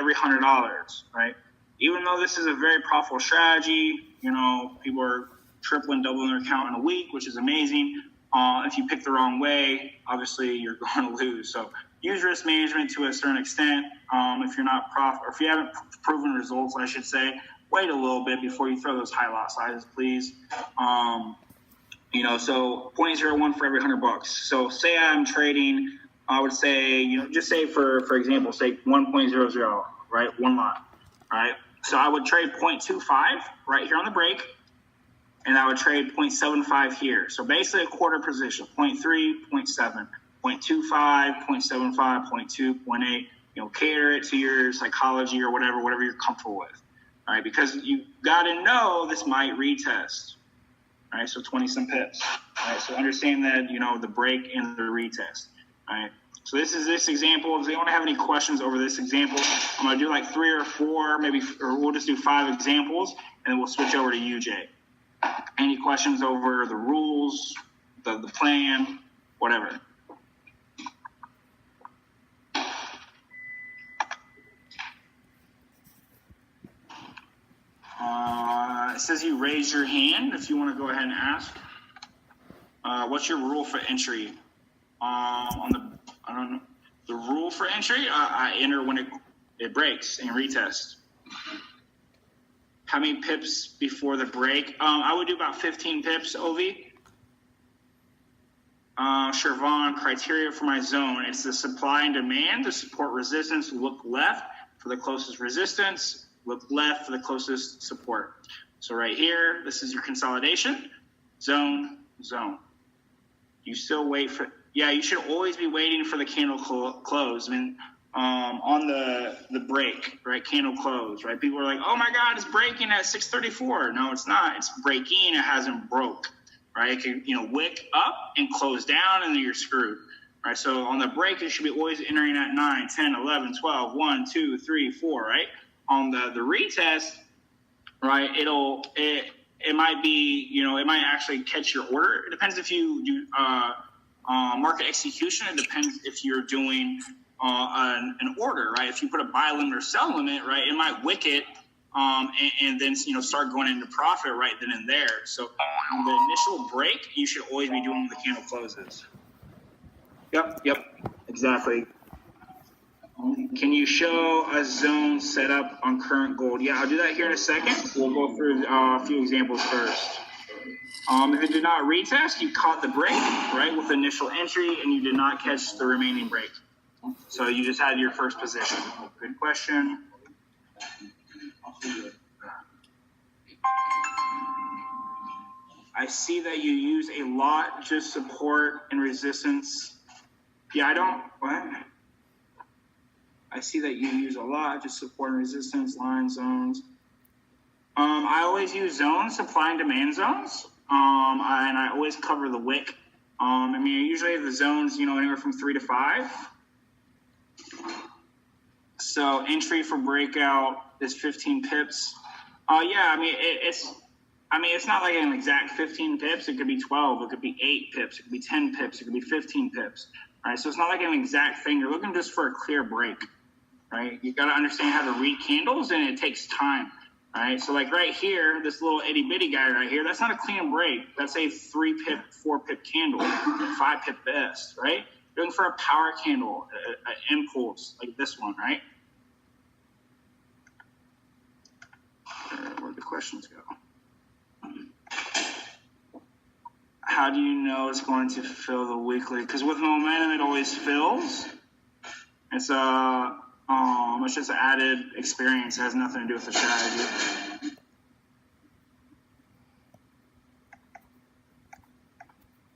every $100, right? Even though this is a very profitable strategy, you know, people are tripling, doubling their account in a week, which is amazing. If you pick the wrong way, obviously you're going to lose. So use risk management to a certain extent. If you're not or if you haven't proven results, I should say, wait a little bit before you throw those high lot sizes, please. You know, so 0.01 for every $100. So say I'm trading, I would say, you know, just say for example, say 1.00, right? One lot, right? So I would trade 0.25 right here on the break, and I would trade 0.75 here. So basically a quarter position, 0.3, 0.7, 0.25, 0.75, 0.2, 0.8, you know, cater it to your psychology or whatever you're comfortable with, all right? Because you got to know this might retest, all right? So 20 some pips, all right? So understand that, you know, the break and the retest, all right? So this is this example. If anyone have any questions over this example, I'm going to do like 3 or 4, maybe, or we'll just do 5 examples, and then we'll switch over to you, Jay. Any questions over the rules, the plan, whatever? It says you raise your hand if you want to go ahead and ask. What's your rule for entry? I don't know. The rule for entry, I enter when it breaks and retest. How many pips before the break? I would do about 15 pips, Ovi. Shervon, criteria for my zone. It's the supply and demand, the support resistance. Look left for the closest resistance. Look left for the closest support. So right here, this is your consolidation. Zone, zone. You still wait for, yeah, you should always be waiting for the candle close. I mean, on the break, right? Candle close, right? People are like, oh my God, it's breaking at 634. No, it's not. It's breaking. It hasn't broke, right? It can, you know, wick up and close down, and then you're screwed, right? So on the break, it should be always entering at 9, 10, 11, 12, 1, 2, 3, 4, right? On the retest, right? It might be, you know, it might actually catch your order. It depends if you do market execution. It depends if you're doing an order, right? If you put a buy limit or sell limit, right, it might wick it and then, you know, start going into profit right then and there. So on the initial break, you should always be doing when the candle closes. Yep, exactly. Can you show a zone setup on current gold? Yeah, I'll do that here in a second. We'll go through a few examples first. If it did not retest, you caught the break, right, with initial entry, and you did not catch the remaining break. So you just had your first position. Good question. I see that you use a lot just support and resistance. Yeah, what? I see that you use a lot just support and resistance, line zones. I always use zones, supply and demand zones. And I always cover the wick. I mean, usually the zones, you know, anywhere from 3 to 5. So entry for breakout is 15 pips. Yeah, I mean, it's not like an exact 15 pips. It could be 12. It could be 8 pips. It could be 10 pips. It could be 15 pips. All right, so it's not like an exact thing. You're looking just for a clear break, right? You got to understand how to read candles, and it takes time. All right, so like right here, this little itty bitty guy right here, that's not a clean break. That's a 3 pip, 4 pip candle, 5 pip best, right? You're looking for a power candle, an impulse like this one, right? Where'd the questions go? How do you know it's going to fill the weekly? Because with momentum, it always fills. It's just an added experience. It has nothing to do with the strategy.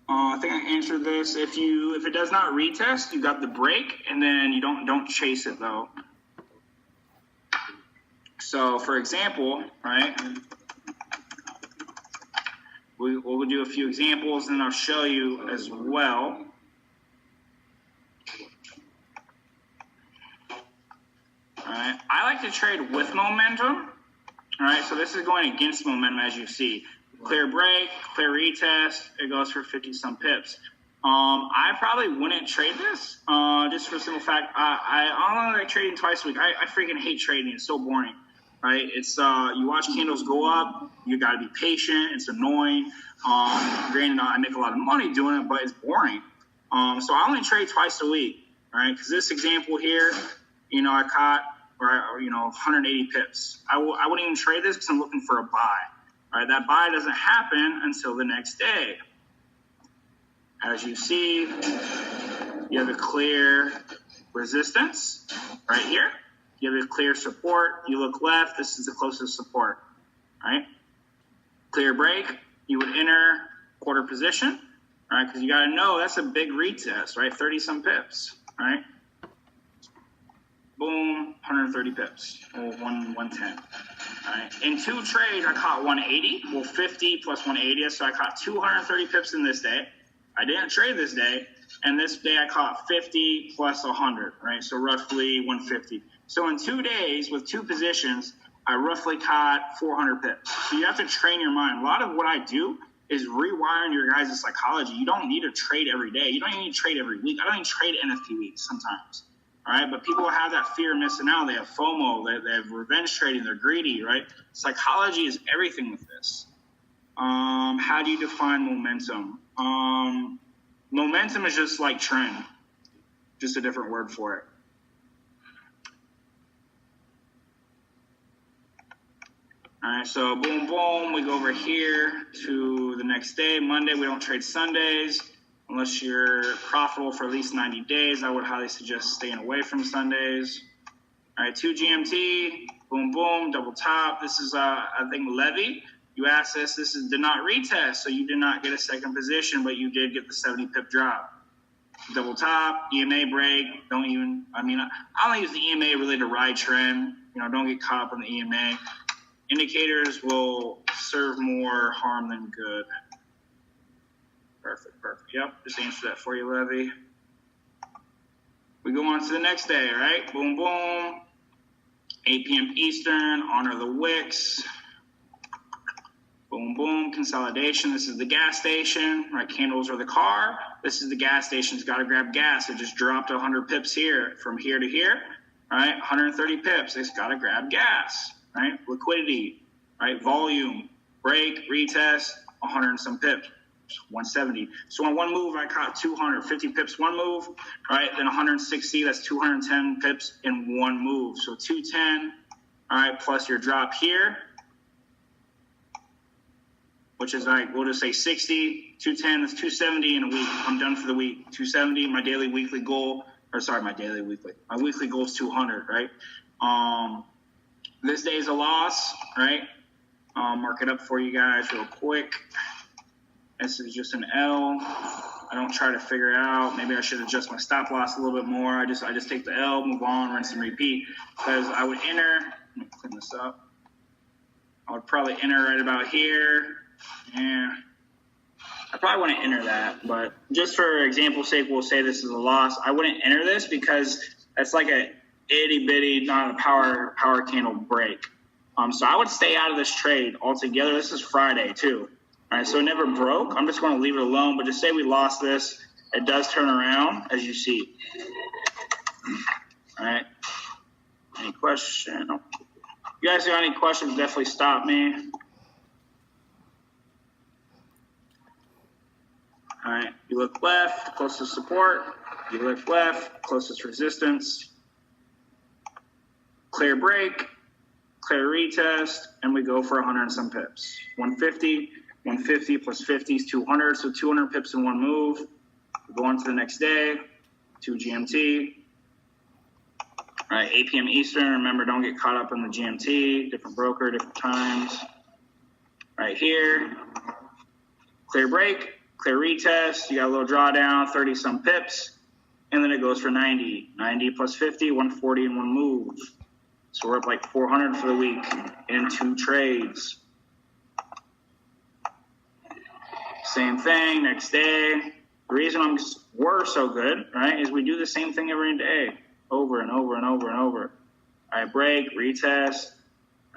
I think I answered this. If it does not retest, you got the break, and then you don't chase it though. So for example, right? We'll do a few examples, and I'll show you as well. All right. I like to trade with momentum. All right. So this is going against momentum, as you see. Clear break, clear retest. It goes for 50 some pips. I probably wouldn't trade this, just for the simple fact, I only like trading twice a week. I freaking hate trading. It's so boring, right? It's, you watch candles go up, you got to be patient. It's annoying. Granted, I make a lot of money doing it, but it's boring. So I only trade twice a week, right? Because this example here, I caught, 180 pips. I wouldn't even trade this because I'm looking for a buy, right? That buy doesn't happen until the next day. As you see, you have a clear resistance right here. You have a clear support. You look left. This is the closest support, right? Clear break. You would enter quarter position, right? Because you got to know that's a big retest, right? 30-some pips, right? Boom, 130 pips, or 110. All right. In 2 trades, I caught 180. Well, 50 plus 180, so I caught 230 pips in this day. I didn't trade this day, and this day I caught 50 plus 100, right? So roughly 150. So in 2 days with 2 positions, I roughly caught 400 pips. So you have to train your mind. A lot of what I do is rewiring your guys' psychology. You don't need to trade every day. You don't even need to trade every week. I don't even trade NFT weeks sometimes, all right? But people have that fear of missing out. They have FOMO. They have revenge trading. They're greedy, right? Psychology is everything with this. How do you define momentum? Momentum is just like trend, just a different word for it. All right, so boom, boom, we go over here to the next day. Monday, we don't trade Sundays unless you're profitable for at least 90 days. I would highly suggest staying away from Sundays. All right, 2 GMT, boom, boom, double top. This is, I think, Levy. You asked this did not retest, so you did not get a second position, but you did get the 70 pip drop. Double top, EMA break, I only use the EMA really to ride trend. Don't get caught up on the EMA. Indicators will serve more harm than good. Perfect. Yep, just answer that for you, Levy. We go on to the next day, right? Boom, boom. 8 p.m. Eastern, honor the wicks. Boom, boom, consolidation. This is the gas station, right? Candles are the car. This is the gas station. It's got to grab gas. It just dropped 100 pips here, from here to here, right? 130 pips. It's got to grab gas, right? Liquidity, right? Volume, break, retest, 100 and some pips, 170. So on one move, I caught 250 pips one move, right? Then 160, that's 210 pips in one move. So 210, all right, plus your drop here, which is like, we'll just say 60, 210, that's 270 in a week. I'm done for the week. 270, my weekly goal is 200, right? This day is a loss, right? Mark it up for you guys real quick. This is just an L. I don't try to figure it out. Maybe I should adjust my stop loss a little bit more. I just take the L, move on, rinse and repeat. Because I would enter, let me clean this up. I would probably enter right about here. Yeah, I probably wouldn't enter that, but just for example's sake, we'll say this is a loss. I wouldn't enter this because that's like a itty bitty, not a power candle break. So I would stay out of this trade altogether. This is Friday too. All right, so it never broke. I'm just going to leave it alone, but just say we lost this. It does turn around, as you see. All right. Any question? If you guys have any questions, definitely stop me. All right, you look left, closest support. You look left, closest resistance. Clear break, clear retest, and we go for 100 and some pips. 150 plus 50 is 200, so 200 pips in one move. We go on to the next day, 2 GMT. All right, 8 p.m. Eastern. Remember, don't get caught up in the GMT. Different broker, different times. Right here, clear break. Clear retest, you got a little drawdown, 30-some pips, and then it goes for 90. 90 plus 50, 140 in one move. So we're up like 400 for the week in 2 trades. Same thing, next day. The reason we're so good, right, is we do the same thing every day, over and over and over and over. All right, break, retest.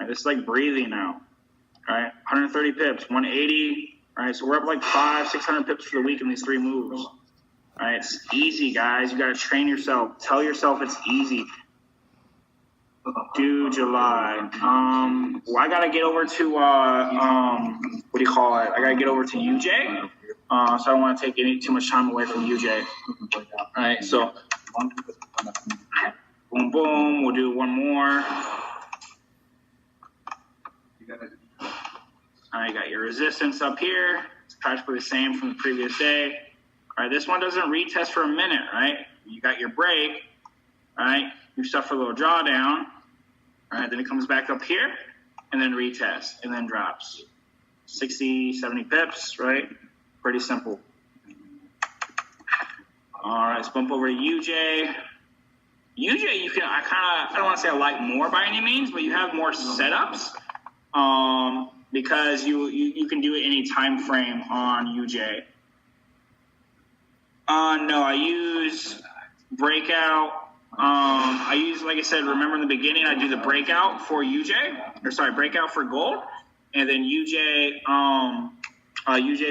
All right, this is like breathing now. All right, 130 pips, 180. All right, so we're up like 500-600 pips for the week in these 3 moves. All right, it's easy, guys. You got to train yourself. Tell yourself it's easy. Due July. Well, I gotta get over to what do you call it? I gotta get over to UJ. So I don't want to take too much time away from UJ. All right, so boom, boom. We'll do one more. All right, you got your resistance up here. It's practically the same from the previous day. All right, this one doesn't retest for a minute, right? You got your break, all right? You suffer a little drawdown, all right? Then it comes back up here and then retest and then drops. 60, 70 pips, right? Pretty simple. All right, let's bump over to UJ. UJ, you can, I don't want to say I like more by any means, but you have more setups because you can do it any time frame on UJ. No, I use breakout. I use, like I said, remember in the beginning, I do the breakout for UJ, breakout for gold, and then UJ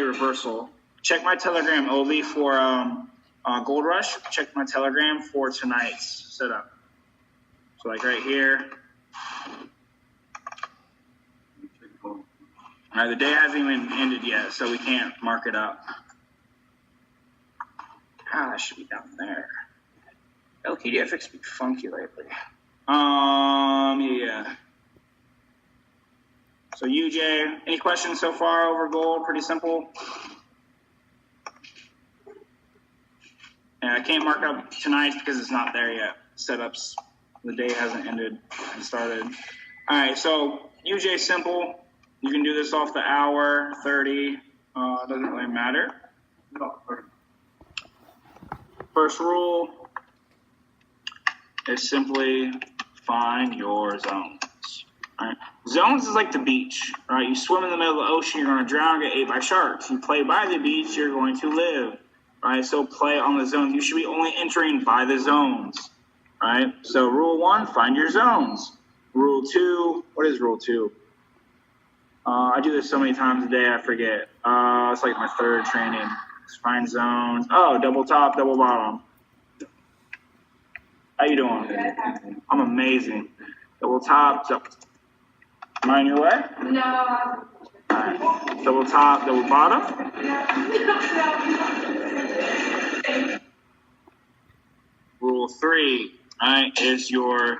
reversal. Check my Telegram, Ovi, for Gold Rush. Check my Telegram for tonight's setup. So like right here. All right, the day hasn't even ended yet, so we can't mark it up. That should be down there. LKDFX be funky lately. Yeah. So UJ, any questions so far over gold? Pretty simple. And I can't mark up tonight because it's not there yet. Setups, the day hasn't ended and started. All right, so UJ simple. You can do this off the hour, 30. Doesn't really matter. First rule is simply find your zones. All right. Zones is like the beach. All right, you swim in the middle of the ocean, you're going to drown, get ate by sharks. You play by the beach, you're going to live. All right, so play on the zones. You should be only entering by the zones. All right, so rule 1, find your zones. Rule 2, what is rule 2? I do this so many times a day, I forget. It's like my third training. Find zones. Oh, double top, double bottom. How you doing? I'm amazing. Double top. Am I in your way? No. All right. Double top, double bottom. Rule 3, all right, is your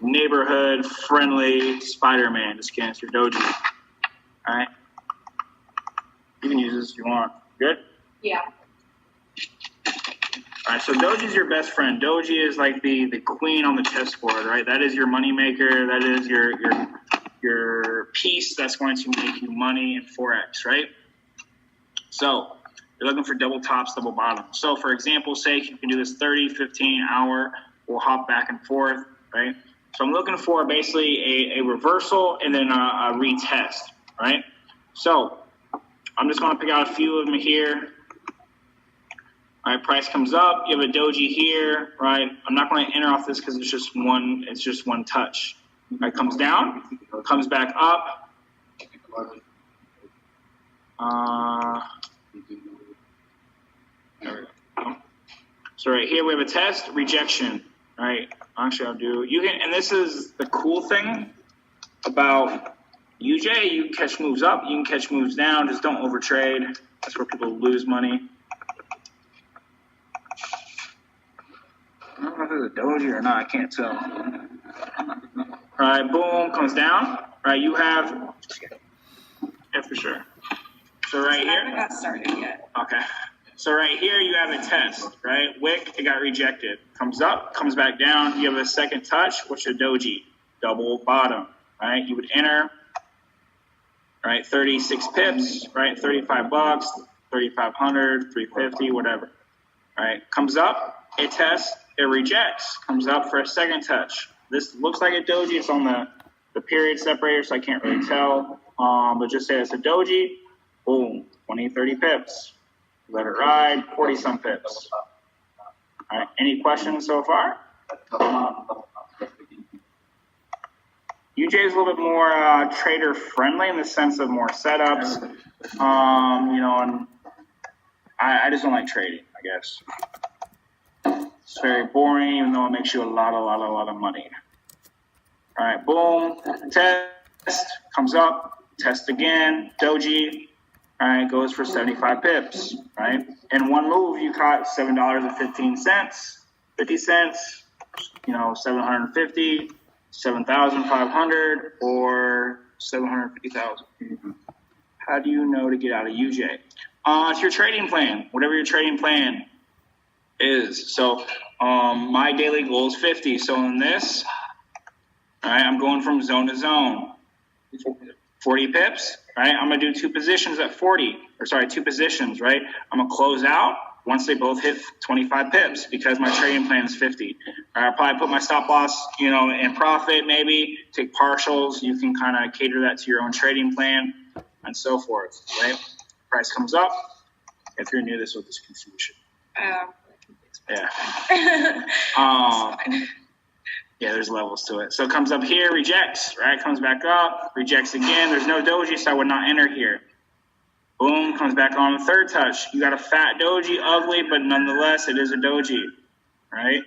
neighborhood friendly Spider-Man. Just kidding, it's your doji. All right. You can use this if you want. Good? Yeah. All right, so doji is your best friend. Doji is like the queen on the chessboard, right? That is your money maker. That is your piece that's going to make you money in Forex, right? So you're looking for double tops, double bottoms. So for example's sake, you can do this 30, 15 hour. We'll hop back and forth, right? So I'm looking for basically a reversal and then a retest, right? So I'm just going to pick out a few of them here. All right, price comes up. You have a doji here, right? I'm not going to enter off this because it's just one touch. Right, comes down, comes back up. There we go. So right here we have a test, rejection. All right, actually I'll do, you can, and this is the cool thing about UJ, you can catch moves up, you can catch moves down, just don't overtrade. That's where people lose money. I don't know if it's a doji or not, I can't tell. All right, boom, comes down. All right, you have, yeah, for sure. So right here. I haven't got started yet. Okay. So right here you have a test, right? Wick, it got rejected. Comes up, comes back down. You have a second touch, which is a doji, double bottom, right? You would enter, right? 36 pips, right? 35 bucks, 3,500, 350, whatever, right? Comes up, it tests, it rejects. Comes up for a second touch. This looks like a doji. It's on the period separator, so I can't really tell. But just say it's a doji. Boom, 20, 30 pips. Let it ride, 40 some pips. All right, any questions so far? UJ is a little bit more trader friendly in the sense of more setups. You know, and I just don't like trading, I this. It's very boring, even though it makes you a lot of money. All right, boom, test, comes up, test again, doji. All right, goes for 75 pips, right? In one move, you caught $7.15, 50 cents, 750, 7,500, or 750,000. How do you know to get out of UJ? It's your trading plan, whatever your trading plan is. So my daily goal is 50. So in this, all right, I'm going from zone to zone. 40 pips, right? I'm going to do two positions at 40, two positions, right? I'm going to close out once they both hit 25 pips because my trading plan is 50. I'll probably put my stop loss, in profit, maybe take partials. You can kind of cater that to your own trading plan and so forth, right? Price comes up. If you're new, this was confusion. Yeah. Yeah, there's levels to it. So it comes up here, rejects, right? Comes back up, rejects again. There's no doji, so I would not enter here. Boom, comes back on the third touch. You got a fat doji, ugly, but nonetheless, it is a doji, right?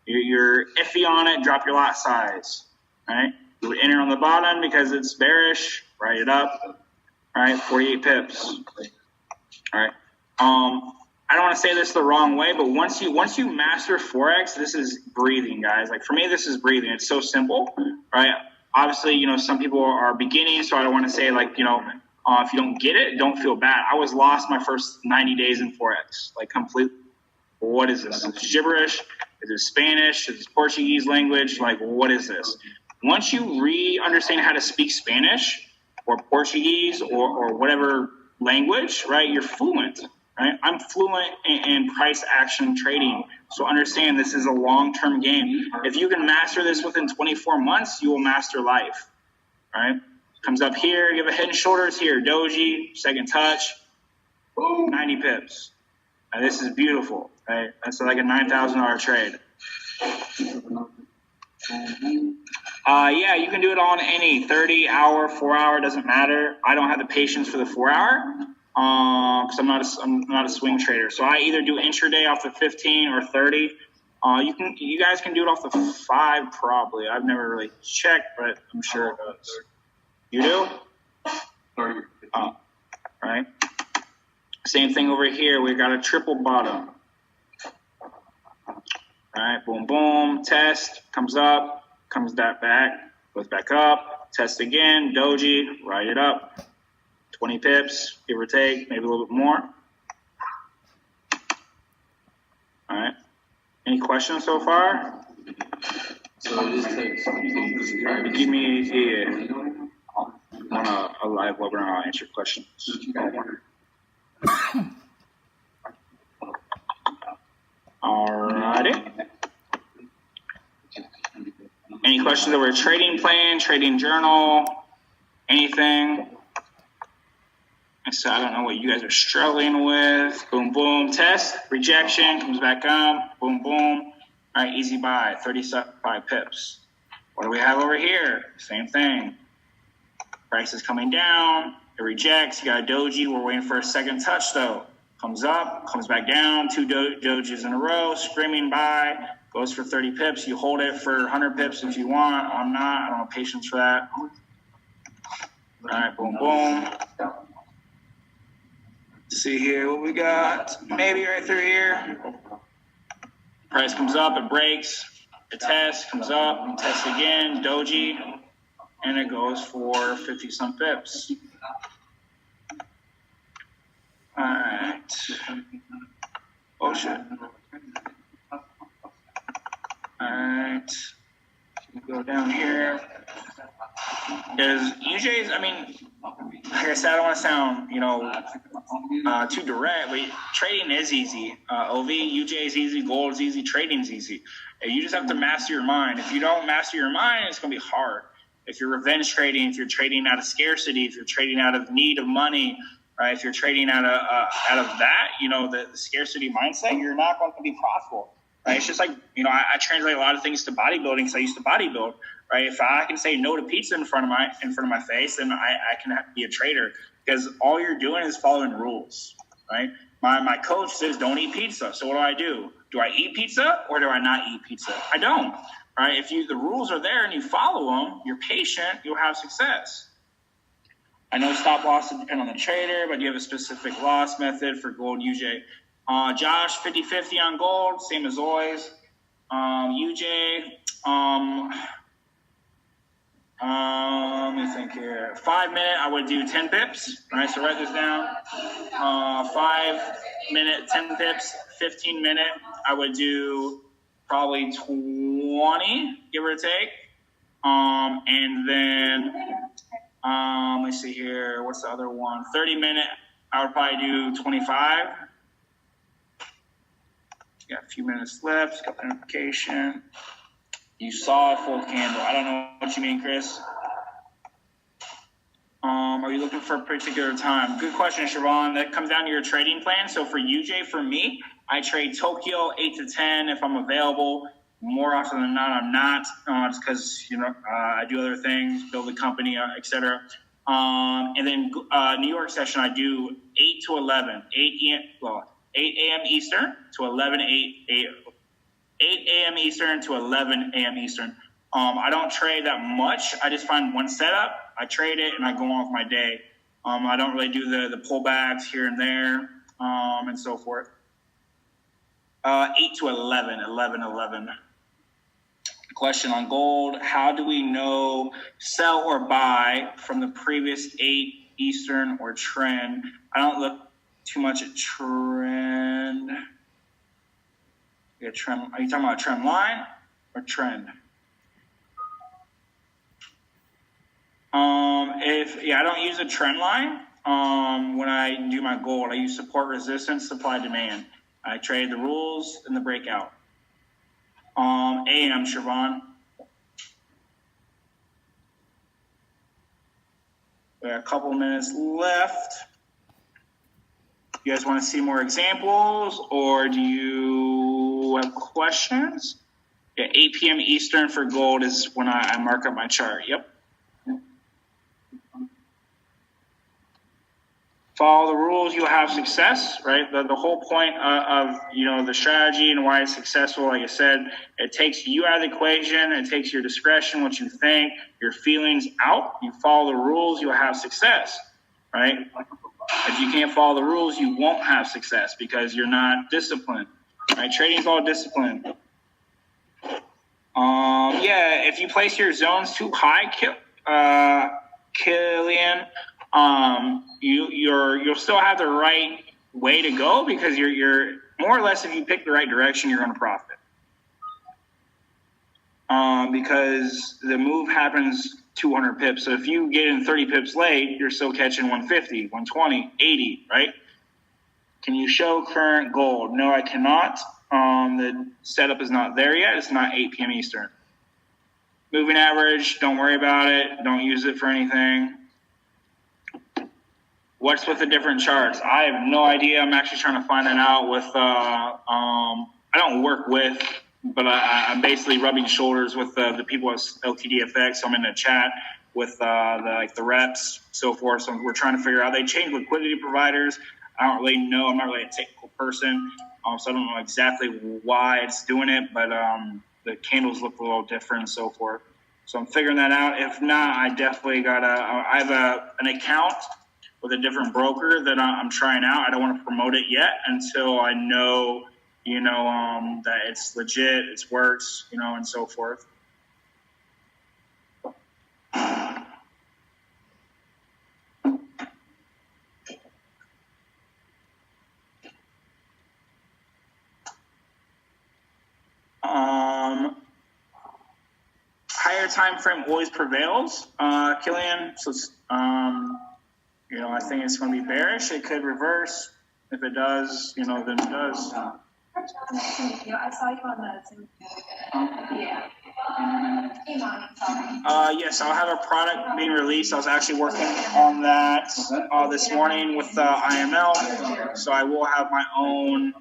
You're iffy on it, drop your lot size, right? You would enter on the bottom because it's bearish, write it up, all right? 48 pips, all right? I don't want to say this the wrong way, but once you master Forex, this is breathing, guys. Like for me, this is breathing. It's so simple, right? Obviously, some people are beginning, so I don't want to say like, if you don't get it, don't feel bad. I was lost my first 90 days in Forex, like completely. What is this? Is it gibberish? Is it Spanish? Is it Portuguese language? Like, what is this? Once you understand how to speak Spanish or Portuguese or whatever language, right, you're fluent. Right? I'm fluent in price action trading. So understand this is a long-term game. If you can master this within 24 months, you will master life. Right? Comes up here, give a head and shoulders here. Doji, second touch, 90 pips. Now, this is beautiful. Right? That's like a $9,000 trade. Yeah, you can do it on any 30-hour, 4-hour, doesn't matter. I don't have the patience for the 4-hour. Because I'm not a swing trader, so I either do intraday off the 15 or 30. You guys can do it off the 5 probably. I've never really checked, but I'm sure it does. You do? Right. Same thing over here. We got a triple bottom. All right, boom, boom. Test comes up, comes that back, goes back up. Test again. Doji, write it up. 20 pips, give or take, maybe a little bit more. All right. Any questions so far? So this takes. Give me on a live webinar. I'll answer questions. All righty. Any questions over a trading plan, trading journal, anything? So I don't know what you guys are struggling with. Boom, boom, test, rejection, comes back up, boom, boom. All right, easy buy, 35 pips. What do we have over here? Same thing. Price is coming down, it rejects, you got a doji, we're waiting for a second touch though. Comes up, comes back down, 2 dojis in a row, screaming buy, goes for 30 pips. You hold it for 100 pips if you want. I'm not, I don't have patience for that. All right, boom, boom. See here what we got. Maybe right through here. Price comes up, it breaks. It tests, comes up, tests again, doji, and it goes for 50 some pips. All right. Oh shit. All right. Go down here. There's UJ's, like I said, I don't want to sound, too direct, but trading is easy. OV, UJ is easy, gold is easy, trading is easy. And you just have to master your mind. If you don't master your mind, it's going to be hard. If you're revenge trading, if you're trading out of scarcity, if you're trading out of need of money, right? If you're trading out of that, the scarcity mindset, you're not going to be profitable. Right? It's just like, I translate a lot of things to bodybuilding because I used to bodybuild. Right? If I can say no to pizza in front of my face, then I can be a trader because all you're doing is following rules. Right? My coach says don't eat pizza. So what do? Do I eat pizza or do I not eat pizza? I don't. Right? If the rules are there and you follow them, you're patient, you'll have success. I know stop loss depend on the trader, but you have a specific loss method for gold UJ. Josh, 50-50 on gold, same as always. UJ, let me think here. 5 minute, I would do 10 pips. All right, so write this down. 5 minute, 10 pips. 15 minute, I would do probably 20, give or take. And then, let's see here. What's the other one? 30 minute, I would probably do 25. Got a few minutes left. Got the notification. You saw a full candle. I don't know what you mean, Chris. Are you looking for a particular time? Good question, Siobhan. That comes down to your trading plan. So for UJ, for me, I trade Tokyo 8 to 10 if I'm available. More often than not, I'm not. It's because I do other things, build a company, etc. And then New York session, I do 8 to 11, 8 a.m. Eastern to 8 a.m. Eastern to 11 a.m. Eastern. I don't trade that much. I just find one setup, I trade it, and I go on with my day. I don't really do the pullbacks here and there, and so forth. 8 to 11. Question on gold. How do we know sell or buy from the previous 8 Eastern or trend? I don't look too much at trend. Yeah, trend. Are you talking about a trend line or trend? I don't use a trend line. When I do my gold, I use support, resistance, supply, demand. I trade the rules and the breakout. AM, Siobhan. We got a couple minutes left. You guys want to see more examples, or do you have questions? Yeah, 8 p.m. Eastern for gold is when I mark up my chart. Yep. Follow the rules, you'll have success, right? The whole point of the strategy and why it's successful, like I said, it takes you out of the equation. It takes your discretion, what you think, your feelings out. You follow the rules, you'll have success, right? If you can't follow the rules, you won't have success because you're not disciplined, right? Trading is all discipline. If you place your zones too high, Killian, you'll still have the right way to go because you're more or less, if you pick the right direction, you're going to profit. Because the move happens 200 pips. So if you get in 30 pips late, you're still catching 150, 120, 80, right? Can you show current gold? No, I cannot. The setup is not there yet. It's not 8 p.m. Eastern. Moving average, don't worry about it. Don't use it for anything. What's with the different charts? I have no idea. I'm actually trying to find that out with, I don't work with, but I'm basically rubbing shoulders with the people at LTDFX. So I'm in a chat with the reps, so forth. So we're trying to figure out, they change liquidity providers. I don't really know. I'm not really a technical person. So I don't know exactly why it's doing it, but the candles look a little different and so forth. So I'm figuring that out. If not, I definitely I have an account with a different broker that I'm trying out. I don't want to promote it yet until I know, that it's legit, it works, and so forth. Higher time frame always prevails, Killian. So I think it's going to be bearish. It could reverse. If it does, then it does. I saw you on the Zoom. Yeah. Yes, I'll have a product being released. I was actually working on that this morning with IML. So I will have my own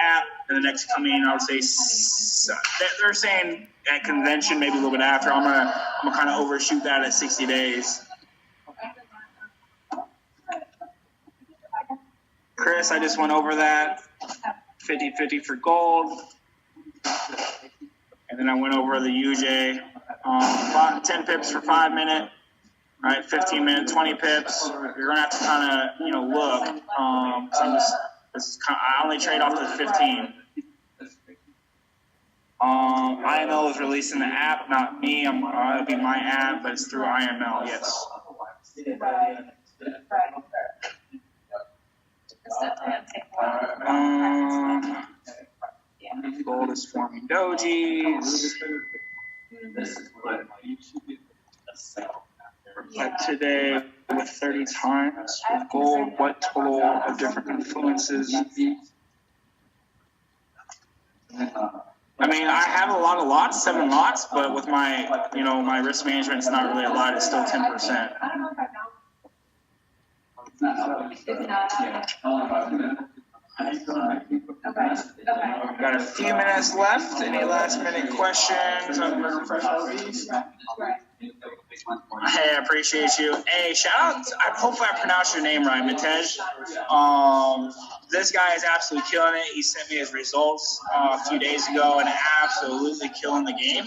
app in the next coming, I would say, they're saying at convention, maybe a little bit after. I'm gonna kind of overshoot that at 60 days. Chris, Polaris, I just went over that. 50-50 for gold. And then I went over the UJ. 10 pips for 5 minute. Right, 15 minute, 20 pips. You're gonna have to kind of, look. So I only trade off the 15. IML is releasing the app, not me. It'll be my app, but it's through IML. Yes. Right. It's definitely gonna take a while. Gold is forming dojis. But today, with 30 times with gold, what total of different influences? I mean, I have a lot of lots, 7 lots, but with my, my risk management, it's not really a lot. It's still 10%. I don't know if I know. If not, okay. Got a few minutes left. Any last minute questions on the professional fees? Right. Hey, I appreciate you. Hey, shout out. Hopefully I pronounced your name right, Mitej. This guy is absolutely killing it. He sent me his results a few days ago and absolutely killing the game.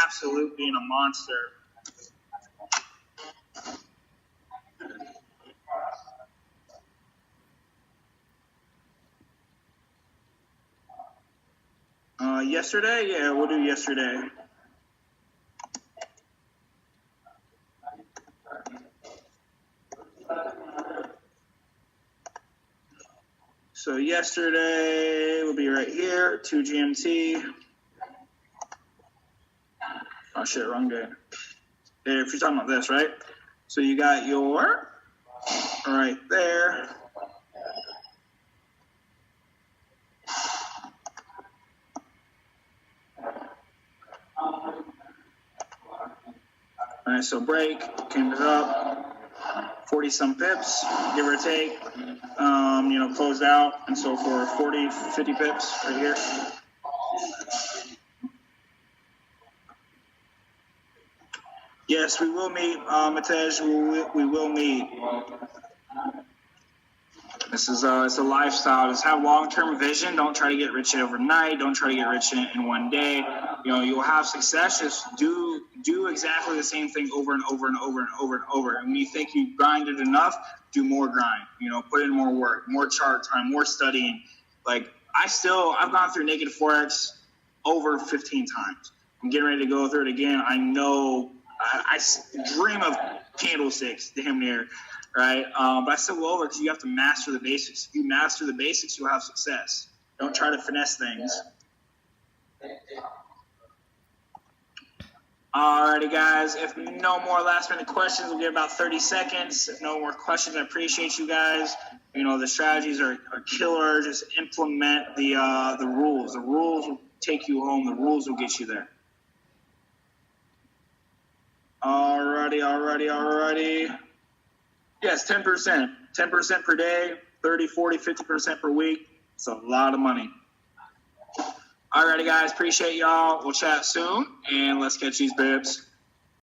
Absolute being a monster. Yesterday? Yeah, we'll do yesterday. So yesterday will be right here, 2 GMT. Oh shit, wrong day. Yeah, if you're talking about this, right? So you got your right there. All right, so break, came it up, 40 some pips, give or take, closed out, and so for 40, 50 pips right here. Yes, we will meet, Matej, we will meet. This is it's a lifestyle. Just have long-term vision. Don't try to get rich overnight. Don't try to get rich in one day. You'll have success. Just do exactly the same thing over and over and over and over and over. And when you think you've grinded enough, do more grind. Put in more work, more chart time, more studying. Like I've gone through Naked Forex over 15 times. I'm getting ready to go through it again. I know I dream of candlesticks damn near. Right? But I still go over because you have to master the basics. If you master the basics, you'll have success. Don't try to finesse things. Alrighty, guys. If no more last minute questions, we'll get about 30 seconds. If no more questions, I appreciate you guys. The strategies are killer. Just implement the rules. The rules will take you home. The rules will get you there. Alrighty. Yes, 10%. 10% per day, 30, 40, 50% per week. It's a lot of money. Alrighty, guys. Appreciate y'all. We'll chat soon, and let's catch these bibs.